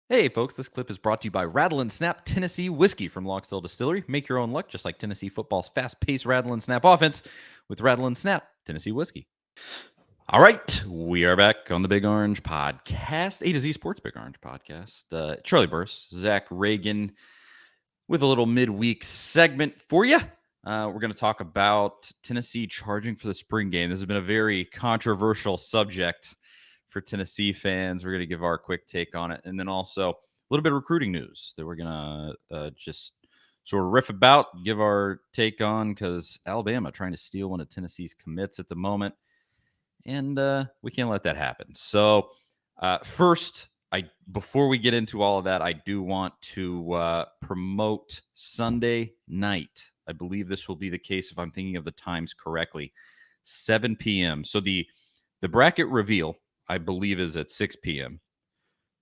Hey, folks, this clip is brought to you by Rattle and Snap Tennessee Whiskey from Logsdale Distillery. Make your own luck, just like Tennessee football's fast paced Rattle and Snap offense with Rattle and Snap Tennessee Whiskey. All right, we are back on the Big Orange Podcast, A to Z Sports Big Orange Podcast. Charlie Burris, Zach Reagan with a little midweek segment for you. We're going to talk about Tennessee charging for the spring game. This has been a very controversial subject for Tennessee fans. We're going to give our quick take on it. And then also a little bit of recruiting news that we're going to just sort of riff about, give our take on, because Alabama trying to steal one of Tennessee's commits at the moment. And we can't let that happen. So first, before we get into all of that, I do want to promote Sunday night. I believe this will be the case if I'm thinking of the times correctly. 7 p.m. So the bracket reveal, I believe, is at 6 p.m.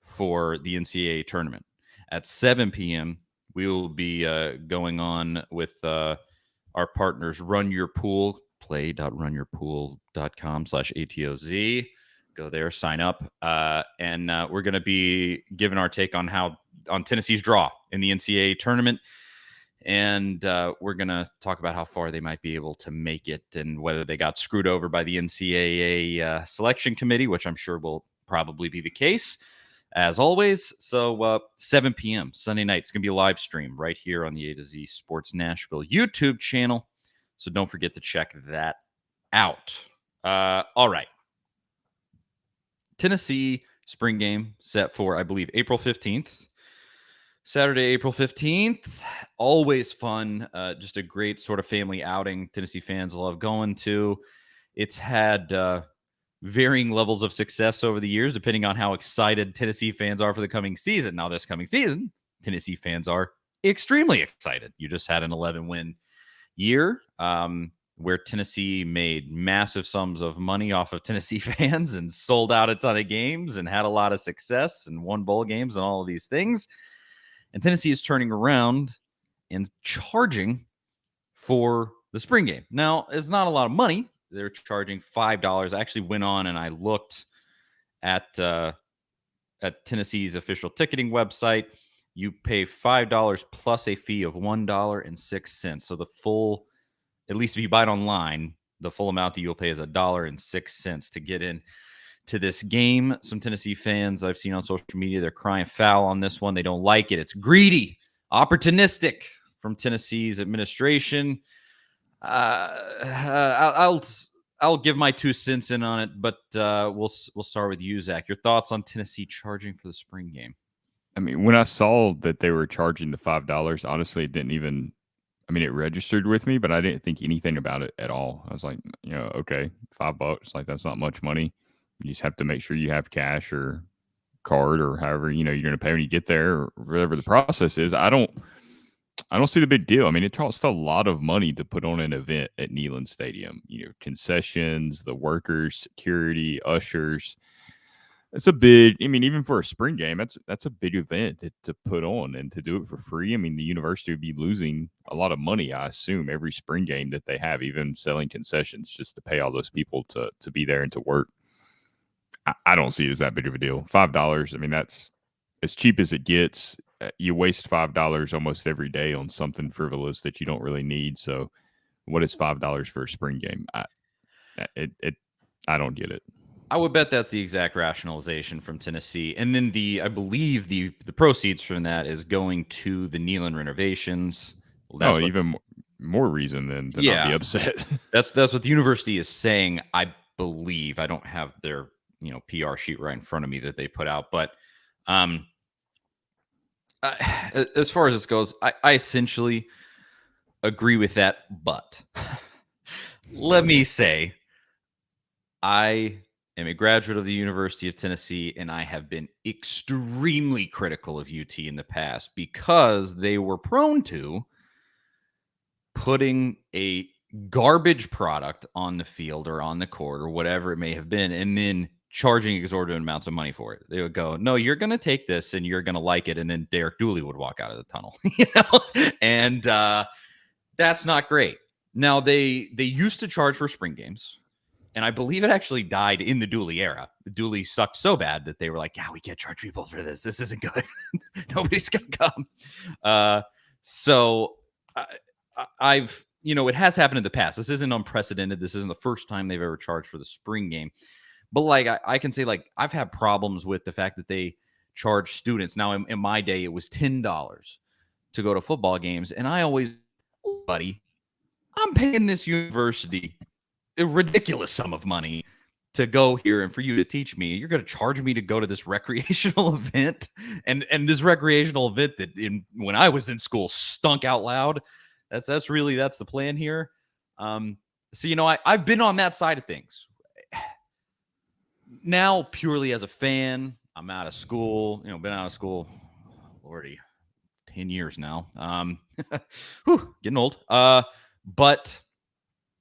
for the NCAA tournament. At 7 p.m., we will be going on with our partners Run Your Pool, play.runyourpool.com/ATOZ. Go there, sign up, and we're going to be giving our take on Tennessee's draw in the NCAA tournament. And we're going to talk about how far they might be able to make it and whether they got screwed over by the NCAA selection committee, which I'm sure will probably be the case, as always. So 7 p.m. Sunday night. It's going to be a live stream right here on the A to Z Sports Nashville YouTube channel. So don't forget to check that out. All right. Tennessee spring game set for, I believe, April 15th. Saturday, April 15th. Always fun. Just a great sort of family outing Tennessee fans love going to. It's had varying levels of success over the years, depending on how excited Tennessee fans are for the coming season. Now, this coming season, Tennessee fans are extremely excited. You just had an 11-win year where Tennessee made massive sums of money off of Tennessee fans and sold out a ton of games and had a lot of success and won bowl games and all of these things. And Tennessee is turning around and charging for the spring game. Now, it's not a lot of money. They're charging $5. I actually went on and I looked at Tennessee's official ticketing website. You pay $5 plus a fee of $1.06. So the full, at least if you buy it online, the full amount that you'll pay is $1.06 to get in to this game. Some Tennessee fans I've seen on social media, they're crying foul on this one. They don't like it. It's greedy, opportunistic from Tennessee's administration. I'll give my 2 cents in on it, but we'll start with you, Zach. Your thoughts on Tennessee charging for the spring game? I mean, when I saw that they were charging the $5, honestly, it didn't even. I mean, it registered with me, but I didn't think anything about it at all. I was like, okay, $5, like that's not much money. You just have to make sure you have cash or card or however you're going to pay when you get there or whatever the process is. I don't see the big deal. I mean, it costs a lot of money to put on an event at Neyland Stadium. Concessions, the workers, security, ushers. It's a big. I mean, even for a spring game, that's a big event to put on and to do it for free. I mean, the university would be losing a lot of money, I assume, every spring game that they have, even selling concessions just to pay all those people to be there and to work. I don't see it as that big of a deal. $5. I mean, that's as cheap as it gets. You waste $5 almost every day on something frivolous that you don't really need. So, what is $5 for a spring game? I don't get it. I would bet that's the exact rationalization from Tennessee. And then I believe the proceeds from that is going to the Neyland renovations. Well, even more reason than to not be upset. That's what the university is saying. I believe. I don't have their PR sheet right in front of me that they put out, but as far as this goes, I essentially agree with that. But let me say, I am a graduate of the University of Tennessee, and I have been extremely critical of UT in the past because they were prone to putting a garbage product on the field or on the court or whatever it may have been, and then charging exorbitant amounts of money for it. They would go, no, you're going to take this and you're going to like it. And then Derek Dooley would walk out of the tunnel, and that's not great. Now they used to charge for spring games. And I believe it actually died in the Dooley era. The Dooley sucked so bad that they were like, yeah, we can't charge people for this. This isn't good. Nobody's going to come. So I've, it has happened in the past. This isn't unprecedented. This isn't the first time they've ever charged for the spring game. But like, I can say, like, I've had problems with the fact that they charge students. Now, in my day, it was $10 to go to football games. And I always, buddy, I'm paying this university a ridiculous sum of money to go here and for you to teach me. You're going to charge me to go to this recreational event, and this recreational event that when I was in school stunk out loud. That's the plan here. So I've been on that side of things. Now, purely as a fan, I'm out of school. Been out of school, Lordy, 10 years now. Getting old. But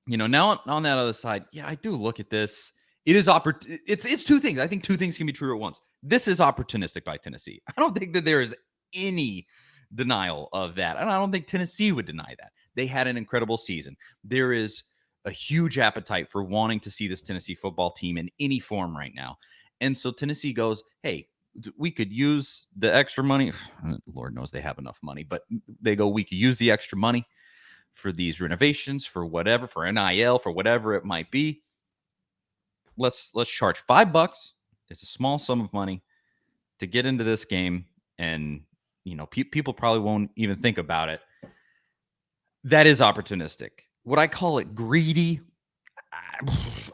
now on that other side, yeah, I do look at this. It is it's two things. I think two things can be true at once. This is opportunistic by Tennessee. I don't think that there is any denial of that. And I don't think Tennessee would deny that. They had an incredible season. There is a huge appetite for wanting to see this Tennessee football team in any form right now. And so Tennessee goes, hey, we could use the extra money. Lord knows they have enough money, but they go, we could use the extra money for these renovations, for whatever, for NIL, for whatever it might be. Let's charge $5. It's a small sum of money to get into this game, and people probably won't even think about it. That is opportunistic. Would I call it greedy?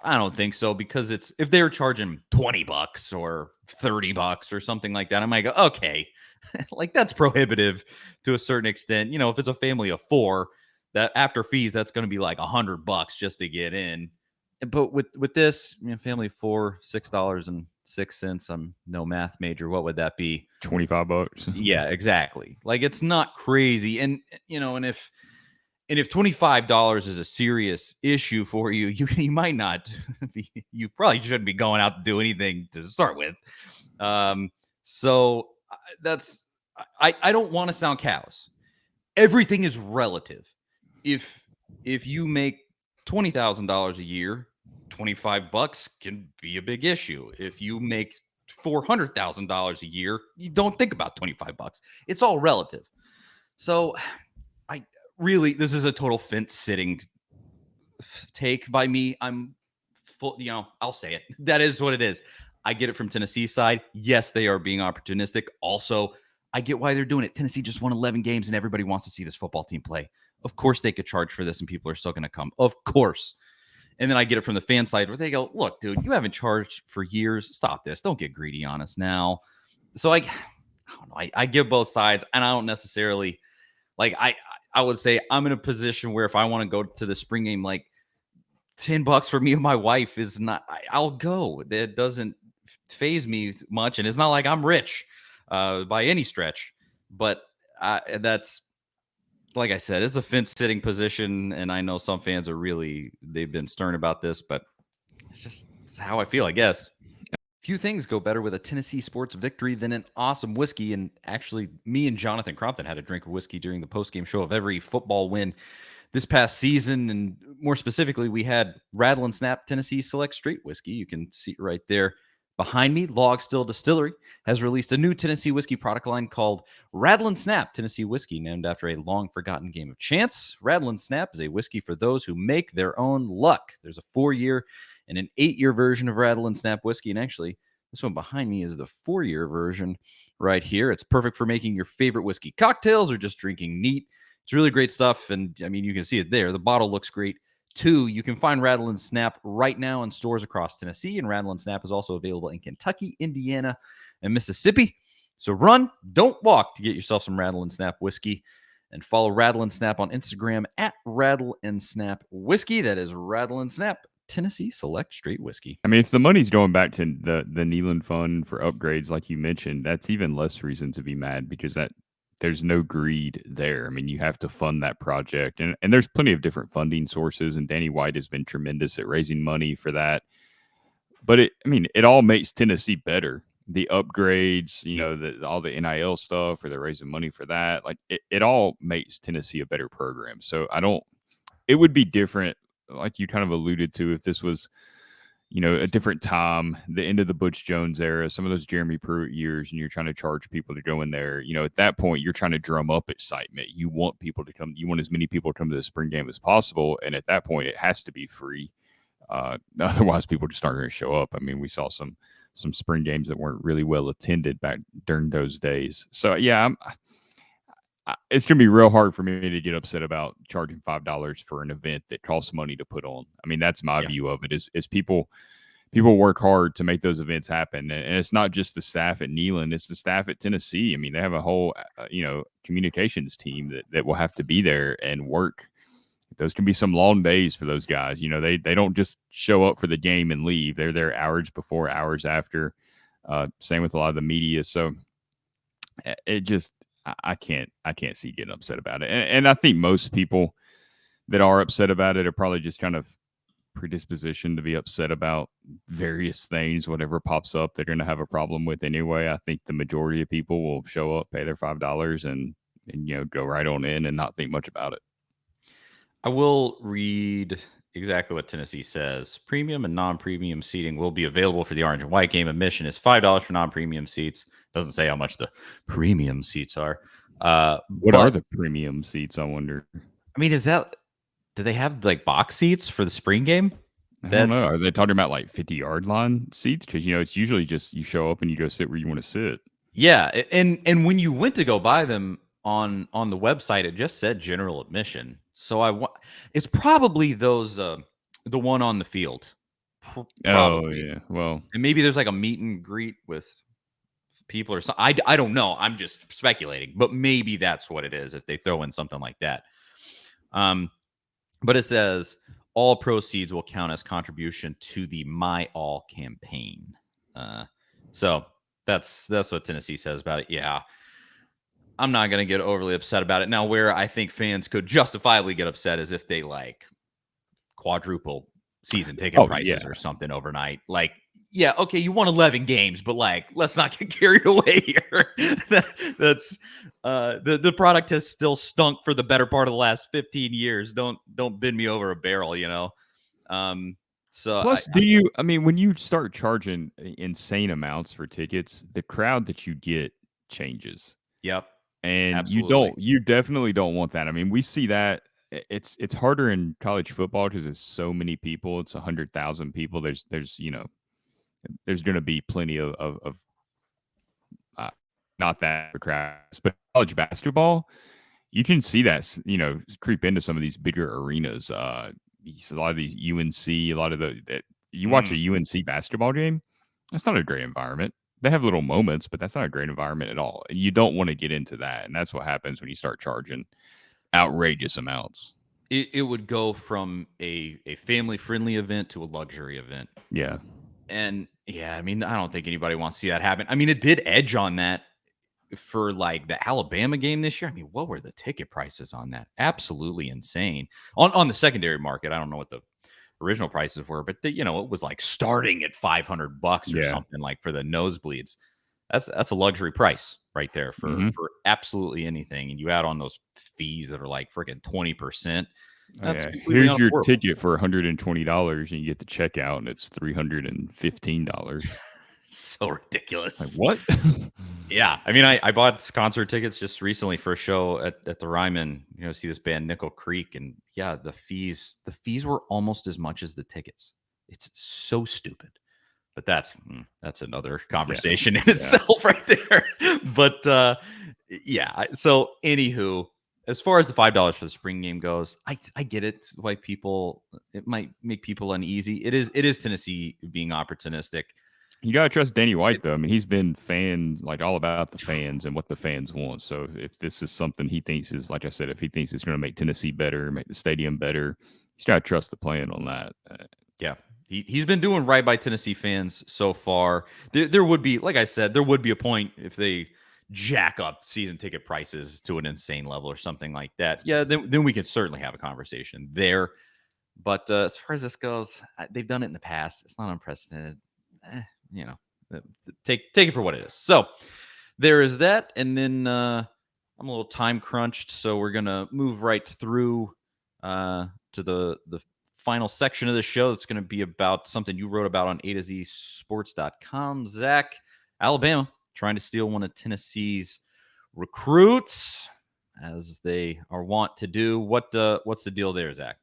I don't think so, because if they were charging $20 or $30 or something like that, I might go, okay, like that's prohibitive to a certain extent. If it's a family of 4, that after fees, that's going to be like $100 just to get in. But with this, family of 4, $6.06. I'm no math major. What would that be? $25. Yeah, exactly. Like, it's not crazy. And if $25 is a serious issue for you, you might not be, you probably shouldn't be going out to do anything to start with. So that's, I don't want to sound callous. Everything is relative. If you make $20,000 a year, $25 can be a big issue. If you make $400,000 a year, you don't think about $25. It's all relative. So really, this is a total fence sitting take by me. I'm full, I'll say it. That is what it is. I get it from Tennessee's side. Yes, they are being opportunistic. Also, I get why they're doing it. Tennessee just won 11 games and everybody wants to see this football team play. Of course they could charge for this and people are still going to come. Of course. And then I get it from the fan side where they go, look, dude, you haven't charged for years. Stop this. Don't get greedy on us now. So I don't know. I give both sides, and I don't necessarily like, I would say I'm in a position where if I want to go to the spring game, like $10 for me and my wife is not, I'll go. That doesn't phase me much. And it's not like I'm rich by any stretch, but that's, like I said, it's a fence sitting position. And I know some fans they've been stern about this, but it's how I feel, I guess. Few things go better with a Tennessee sports victory than an awesome whiskey. And actually, me and Jonathan Crompton had a drink of whiskey during the postgame show of every football win this past season. And more specifically, we had Rattle and Snap Tennessee Select Straight Whiskey. You can see it right there behind me. Log Still Distillery has released a new Tennessee whiskey product line called Rattle and Snap Tennessee Whiskey, named after a long-forgotten game of chance. Rattle and Snap is a whiskey for those who make their own luck. There's a 4-year and an 8-year version of Rattle and Snap whiskey. And actually, this one behind me is the 4-year version right here. It's perfect for making your favorite whiskey cocktails or just drinking neat. It's really great stuff. And I mean, you can see it there. The bottle looks great too. You can find Rattle and Snap right now in stores across Tennessee. And Rattle and Snap is also available in Kentucky, Indiana, and Mississippi. So run, don't walk to get yourself some Rattle and Snap whiskey. And follow Rattle and Snap on Instagram at Rattle and Snap Whiskey. That is Rattle and Snap Tennessee Select Straight Whiskey. I mean, if the money's going back to the Neyland Fund for upgrades, like you mentioned, that's even less reason to be mad, because there's no greed there. I mean, you have to fund that project, and there's plenty of different funding sources, and Danny White has been tremendous at raising money for that. But it all makes Tennessee better. The upgrades, all the NIL stuff, or they're raising money for that. Like it all makes Tennessee a better program. So it would be different, like you kind of alluded to, if this was a different time, the end of the Butch Jones era, some of those Jeremy Pruitt years, and you're trying to charge people to go in there. At that point, you're trying to drum up excitement. You want people to come. You want as many people to come to the spring game as possible. And at that point, it has to be free. Otherwise, people just aren't going to show up. I mean, we saw some spring games that weren't really well attended back during those days. So yeah, it's going to be real hard for me to get upset about charging $5 for an event that costs money to put on. I mean, that's my view of it. Is people work hard to make those events happen, and it's not just the staff at Neyland; it's the staff at Tennessee. I mean, they have a whole communications team that will have to be there and work. Those can be some long days for those guys. They don't just show up for the game and leave. They're there hours before, hours after. Same with a lot of the media. So it just I can't see getting upset about it. And I think most people that are upset about it are probably just kind of predisposition to be upset about various things, whatever pops up, they're going to have a problem with anyway. I think the majority of people will show up, pay their $5 and go right on in and not think much about it. I will read exactly what Tennessee says. Premium and non-premium seating will be available for the orange and white game. Admission is $5 for non-premium seats. Doesn't say how much the premium seats are. What are the premium seats, I wonder? I mean, do they have like box seats for the spring game? I don't know. Are they talking about like 50-yard line seats? Because it's usually just you show up and you go sit where you want to sit. Yeah, and when you went to go buy them on the website, it just said general admission. So it's probably those the one on the field. Probably. Oh yeah, well, and maybe there's like a meet and greet with people or something. I don't know. I'm just speculating, but maybe that's what it is if they throw in something like that. But it says all proceeds will count as contribution to the My All campaign. So that's what Tennessee says about it. Yeah. I'm not going to get overly upset about it. Now, where I think fans could justifiably get upset is if they like quadruple season ticket prices or something overnight. Like, yeah, okay, you won 11 games, but like, let's not get carried away here. That's the product has still stunk for the better part of the last 15 years. Don't bend me over a barrel, So plus, when you start charging insane amounts for tickets, the crowd that you get changes. Yep. And absolutely. you definitely don't want that. I mean, we see that it's harder in college football because it's so many people. It's 100,000 people. There's going to be plenty of not that crowds, but college basketball, you can see that creep into some of these bigger arenas. A lot of these UNC, a lot of you watch a UNC basketball game, that's not a great environment. They have little moments, but that's not a great environment at all. And you don't want to get into that. And that's what happens when you start charging outrageous amounts. It would go from a family-friendly event to a luxury event. Yeah. And yeah, I mean, I don't think anybody wants to see that happen. I mean, it did edge on that for like the Alabama game this year. I mean, what were the ticket prices on that? Absolutely insane. On the secondary market, I don't know what the original prices were, but it was like starting at $500 or something like for the nosebleeds. That's a luxury price right there for absolutely anything. And you add on those fees that are like freaking 20%. Here's your ticket for $120 and you get the checkout and it's $315. So ridiculous. Like what? Yeah. I mean, I bought concert tickets just recently for a show at the Ryman, see this band Nickel Creek. And yeah, the fees were almost as much as the tickets. It's so stupid. But that's another conversation in itself right there. But yeah. So anywho, as far as the $5 for the spring game goes, I get it. Why it might make people uneasy. It is Tennessee being opportunistic. You gotta trust Danny White though. I mean, he's been all about the fans and what the fans want. So if this is something he thinks is, like I said, if he thinks it's going to make Tennessee better, make the stadium better, he's gotta trust the plan on that. Yeah. He's been doing right by Tennessee fans so far. There would be, like I said, there would be a point if they jack up season ticket prices to an insane level or something like that. Yeah, then we can certainly have a conversation there. But as far as this goes, they've done it in the past. It's not unprecedented. Take it for what it is. So there is that. And then I'm a little time crunched, so we're gonna move right through to the final section of the show. It's going to be about something you wrote about on A to Z Sports.com. Zach, Alabama trying to steal one of Tennessee's recruits, as they are wont to do. What's the deal there, Zach?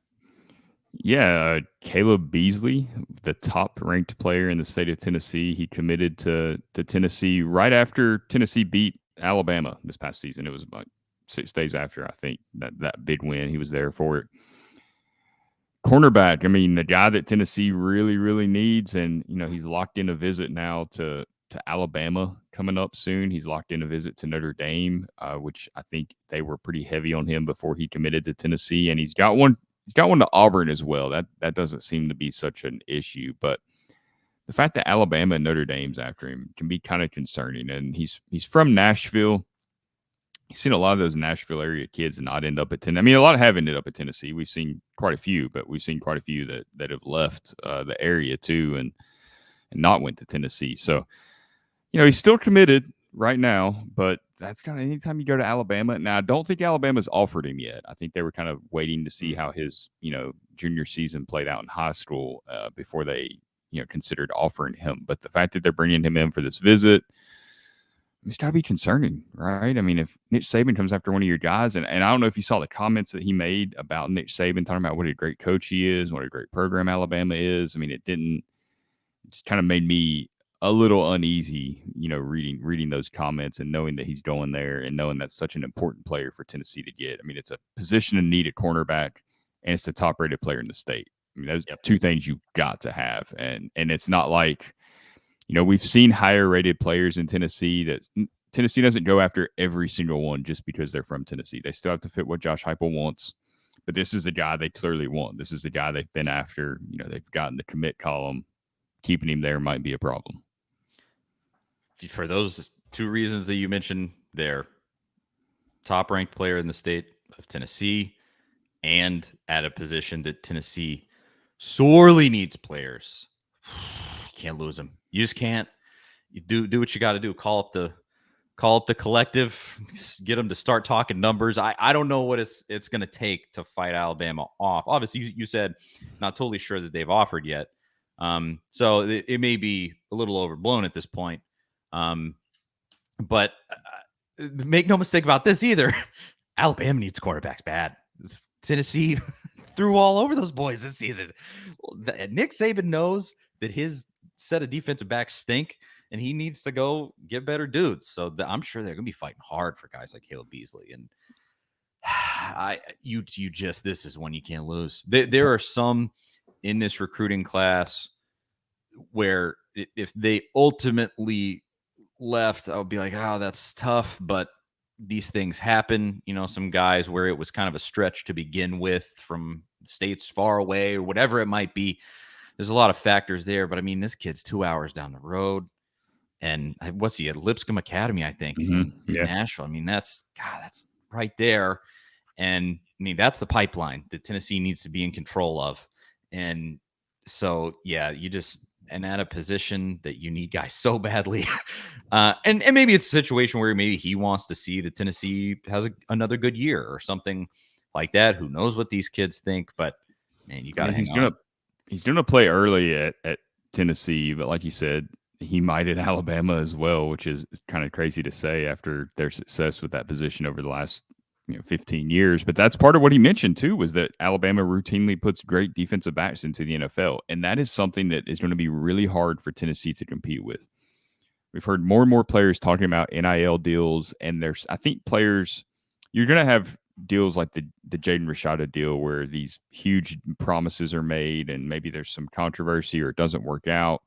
Yeah, Caleb Beasley, the top-ranked player in the state of Tennessee, he committed to Tennessee right after Tennessee beat Alabama this past season. It was about 6 days after, I think, that big win. He was there for it. Cornerback, I mean, the guy that Tennessee really, really needs, and he's locked in a visit now to Alabama coming up soon. He's locked in a visit to Notre Dame, which I think they were pretty heavy on him before he committed to Tennessee, and he's got one. He's got one to Auburn as well. That doesn't seem to be such an issue, but the fact that Alabama and Notre Dame's after him can be kind of concerning. And he's from Nashville. You've seen a lot of those Nashville area kids not end up at Tennessee. I mean, a lot have ended up at Tennessee. We've seen quite a few, but we've seen quite a few that have left the area too and not went to Tennessee. So, he's still committed right now, but that's kind of anytime you go to Alabama. Now, I don't think Alabama's offered him yet. I think they were kind of waiting to see how his, junior season played out in high school before they, considered offering him. But the fact that they're bringing him in for this visit, it's got to be concerning, right? I mean, if Nick Saban comes after one of your guys, and I don't know if you saw the comments that he made about Nick Saban talking about what a great coach he is, what a great program Alabama is. I mean, it just kind of made me a little uneasy, reading those comments and knowing that he's going there and knowing that's such an important player for Tennessee to get. I mean, it's a position of need at cornerback, and it's the top-rated player in the state. I mean, those two things you've got to have, and it's not like, we've seen higher-rated players in Tennessee that Tennessee doesn't go after every single one just because they're from Tennessee. They still have to fit what Josh Heupel wants, but this is the guy they clearly want. This is the guy they've been after. They've gotten the commit column. Keeping him there might be a problem. For those two reasons that you mentioned there, top-ranked player in the state of Tennessee and at a position that Tennessee sorely needs players. You can't lose them. You just can't. You do what you got to do. Call up the collective, get them to start talking numbers. I don't know what it's going to take to fight Alabama off. Obviously, you said not totally sure that they've offered yet. So it may be a little overblown at this point. But make no mistake about this either. Alabama needs quarterbacks bad. Tennessee threw all over those boys this season. Nick Saban knows that his set of defensive backs stink, and he needs to go get better dudes. So I'm sure they're going to be fighting hard for guys like Caleb Beasley. And this is one you can't lose. There are some in this recruiting class where if they ultimately left, I would be like, oh, that's tough. But these things happen. Some guys where it was kind of a stretch to begin with from states far away or whatever it might be. There's a lot of factors there. But I mean, this kid's 2 hours down the road. And what's he at Lipscomb Academy, I think, in Nashville. I mean, that's right there. And I mean, that's the pipeline that Tennessee needs to be in control of. And so, yeah, and at a position that you need guys so badly. And maybe it's a situation where maybe he wants to see that Tennessee has another good year or something like that. Who knows what these kids think, but man, you got to hang on. He's going to play early at Tennessee, but like you said, he might at Alabama as well, which is kind of crazy to say after their success with that position over the last 15 years. But that's part of what he mentioned too, was that Alabama routinely puts great defensive backs into the NFL. And that is something that is going to be really hard for Tennessee to compete with. We've heard more and more players talking about NIL deals, and I think players, you're going to have deals like the Jaden Rashada deal where these huge promises are made and maybe there's some controversy or it doesn't work out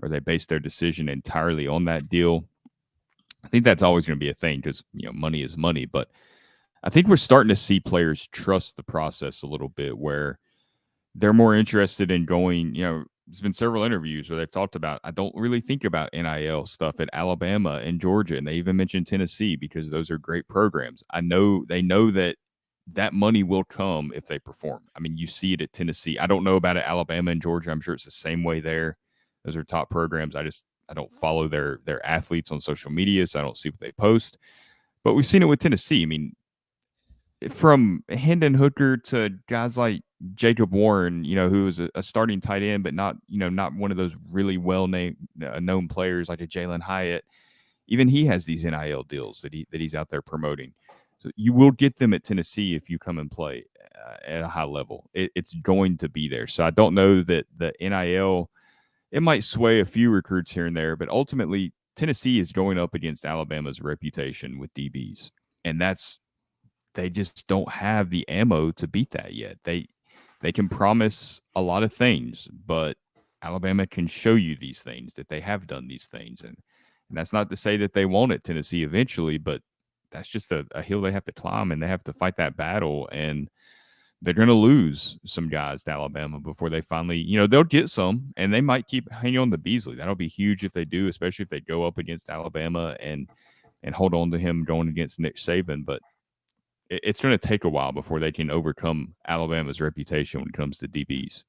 or they base their decision entirely on that deal. I think that's always going to be a thing because, money is money. But I think we're starting to see players trust the process a little bit where they're more interested in going, there's been several interviews where they've talked about, I don't really think about NIL stuff at Alabama and Georgia. And they even mentioned Tennessee because those are great programs. They know that money will come if they perform. I mean, you see it at Tennessee. I don't know about it, Alabama and Georgia. I'm sure it's the same way there. Those are top programs. I don't follow their athletes on social media, so I don't see what they post. But we've seen it with Tennessee. I mean, from Hendon Hooker to guys like Jacob Warren, who is a starting tight end, but not, not one of those really well named known players like a Jalen Hyatt. Even he has these NIL deals that he's out there promoting. So you will get them at Tennessee if you come and play at a high level. It's going to be there. So I don't know that the NIL, it might sway a few recruits here and there, but ultimately Tennessee is going up against Alabama's reputation with DBs, and they just don't have the ammo to beat that yet. They can promise a lot of things, but Alabama can show you these things, that they have done these things. And that's not to say that they won't at Tennessee eventually, but that's just a hill they have to climb, and they have to fight that battle. And they're going to lose some guys to Alabama before they finally, they'll get some, and they might keep hanging on to Beasley. That'll be huge if they do, especially if they go up against Alabama and hold on to him going against Nick Saban. But it's going to take a while before they can overcome Alabama's reputation when it comes to DBs.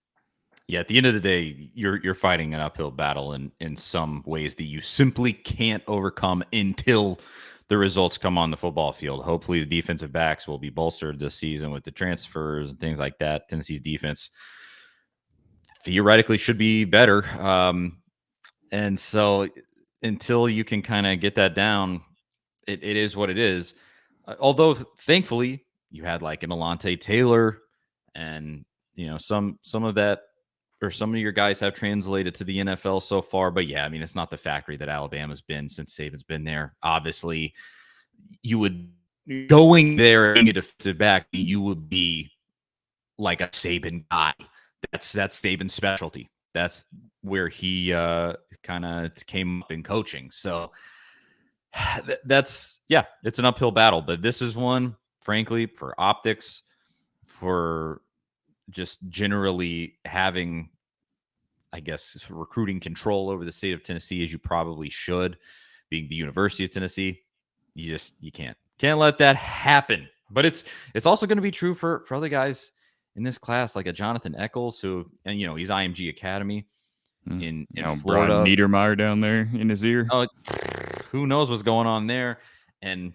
Yeah, at the end of the day, you're fighting an uphill battle in some ways that you simply can't overcome until the results come on the football field. Hopefully the defensive backs will be bolstered this season with the transfers and things like that. Tennessee's defense theoretically should be better. And so until you can kind of get that down, it is what it is. Although thankfully you had like an Alante Taylor and, some of that, or some of your guys have translated to the NFL so far. But yeah, I mean, it's not the factory that Alabama's been since Saban's been there. Obviously, you would going there being a defensive back, you would be like a Saban guy. That's Saban's specialty. That's where he kind of came up in coaching. So it's an uphill battle. But this is one, frankly, for optics, for just generally having, I guess, recruiting control over the state of Tennessee, as you probably should, being the University of Tennessee. You can't let that happen. But it's also going to be true for other guys in this class, like a Jonathan Eccles, who, and he's IMG Academy in Florida. Brian Niedermeyer down there in his ear. Oh, who knows what's going on there? And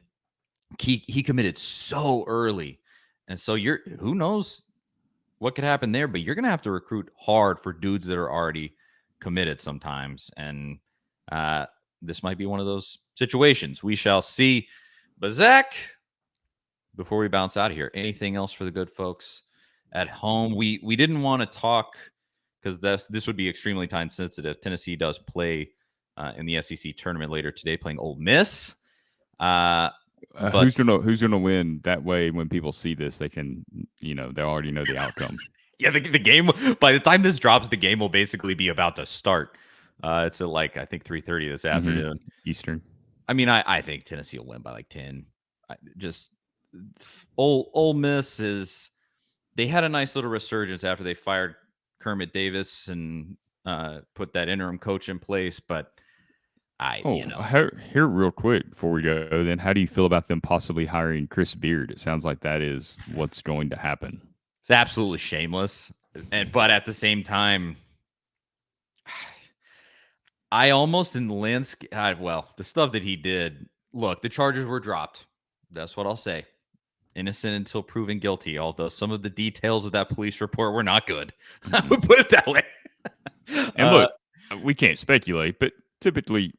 he committed so early, and so who knows what could happen there, but you're going to have to recruit hard for dudes that are already committed sometimes. And this might be one of those situations. We shall see. But Zach, before we bounce out of here, anything else for the good folks at home? We didn't want to talk because this would be extremely time sensitive. Tennessee does play in the SEC tournament later today, playing Ole Miss. Who's gonna win? That way, when people see this, they can, they already know the outcome. Yeah, the game. By the time this drops, the game will basically be about to start. It's at I think 3:30 this afternoon Eastern. I mean, I think Tennessee will win by like 10. Ole Miss they had a nice little resurgence after they fired Kermit Davis and put that interim coach in place, but. Here real quick before we go, then how do you feel about them possibly hiring Chris Beard? It sounds like that is what's going to happen. It's absolutely shameless, but at the same time, I almost in the landscape. Well, the stuff that he did. Look, the charges were dropped. That's what I'll say. Innocent until proven guilty. Although some of the details of that police report were not good. I would put it that way. And look, we can't speculate, but typically.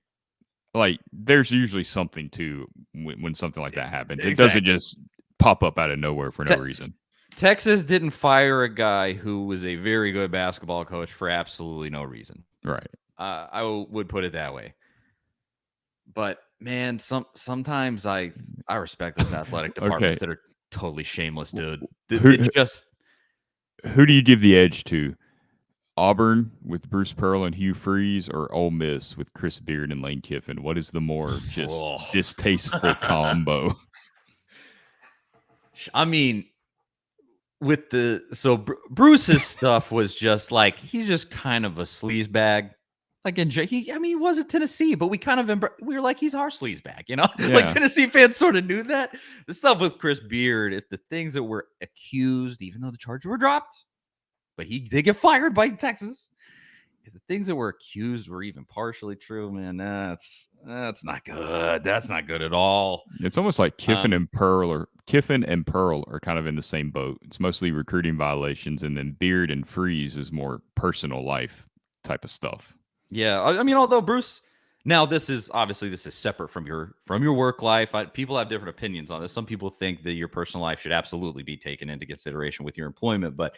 There's usually something to when something like that happens. Exactly. It doesn't just pop up out of nowhere for no reason. Texas didn't fire a guy who was a very good basketball coach for absolutely no reason. Right. I would put it that way. But man, sometimes I respect those athletic departments that are totally shameless, dude. Who do you give the edge to? Auburn with Bruce Pearl and Hugh Freeze, or Ole Miss with Chris Beard and Lane Kiffin? What is the more just distasteful combo? I mean, Bruce's stuff was just he's just kind of a sleaze bag. He was at Tennessee, but we were like, he's our sleaze bag, Yeah. Tennessee fans sort of knew that. The stuff with Chris Beard, if the things that were accused, even though the charges were dropped, but they get fired by Texas. If the things that were accused were even partially true, man, that's not good. That's not good at all. It's almost like Kiffin and Pearl are Kiffin and Pearl are kind of in the same boat. It's mostly recruiting violations, and then Beard and Freeze is more personal life type of stuff. Yeah, I mean, although Bruce, now this is separate from your work life. People have different opinions on this. Some people think that your personal life should absolutely be taken into consideration with your employment, but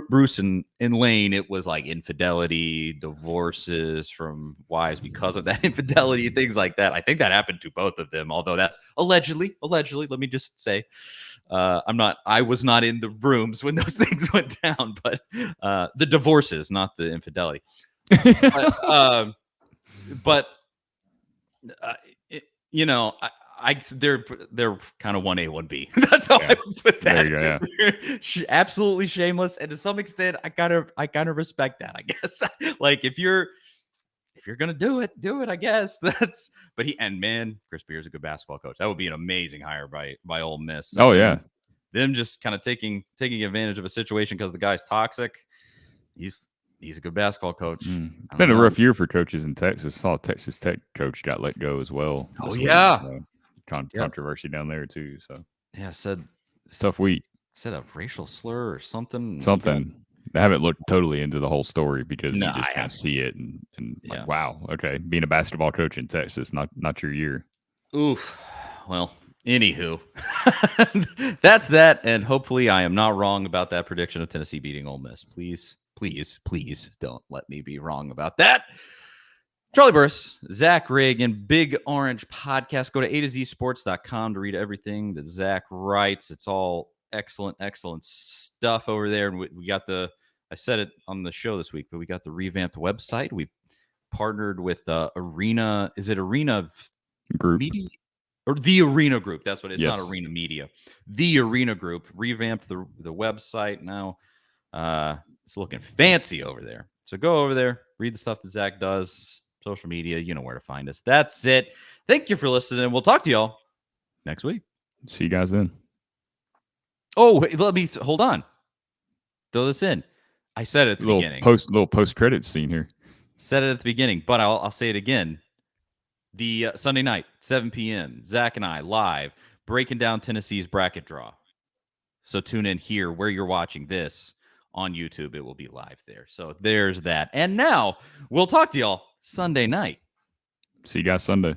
Bruce and Lane, it was like infidelity, divorces from wives because of that infidelity, things like that. I think that happened to both of them, although that's allegedly. Let me just say, I was not in the rooms when those things went down, but the divorces, not the infidelity. But they're kind of 1A, 1B. That's how I would put that. There you go, Absolutely shameless, and to some extent, I gotta respect that. I guess, like if you're gonna do it, I guess. Chris Beard's a good basketball coach. That would be an amazing hire by Ole Miss. Oh yeah, them just kind of taking advantage of a situation because the guy's toxic. He's a good basketball coach. It's been a rough year for coaches in Texas. Saw Texas Tech coach got let go as well. Oh yeah, controversy down there too. So yeah, said tough week. Said a racial slur or something. I haven't looked totally into the whole story because you just kind of see it and like, wow, okay, being a basketball coach in Texas, not your year. Oof. Well, anywho, that's that, and hopefully I am not wrong about that prediction of Tennessee beating Ole Miss. Please don't let me be wrong about that. Charlie Burris, Zach Reagan, Big Orange Podcast. Go to A2ZSports.com to read everything that Zach writes. It's all excellent stuff over there. And we got I said it on the show this week, but we got the revamped website. We partnered with Arena. Is it Arena Group? Media? Or the Arena Group. That's what it is. Yes. Not Arena Media. The Arena Group revamped the website now. It's looking fancy over there. So go over there, read the stuff that Zach does, social media, you know where to find us. That's it. Thank you for listening. We'll talk to y'all next week. See you guys then. Oh, wait, let me hold on. Throw this in. I said it at the beginning. Little post-credits scene here. Said it at the beginning, but I'll say it again. The Sunday night, 7 p.m., Zach and I live breaking down Tennessee's bracket draw. So tune in here where you're watching this. On YouTube, it will be live there. So there's that. And now we'll talk to y'all Sunday night. See you guys Sunday.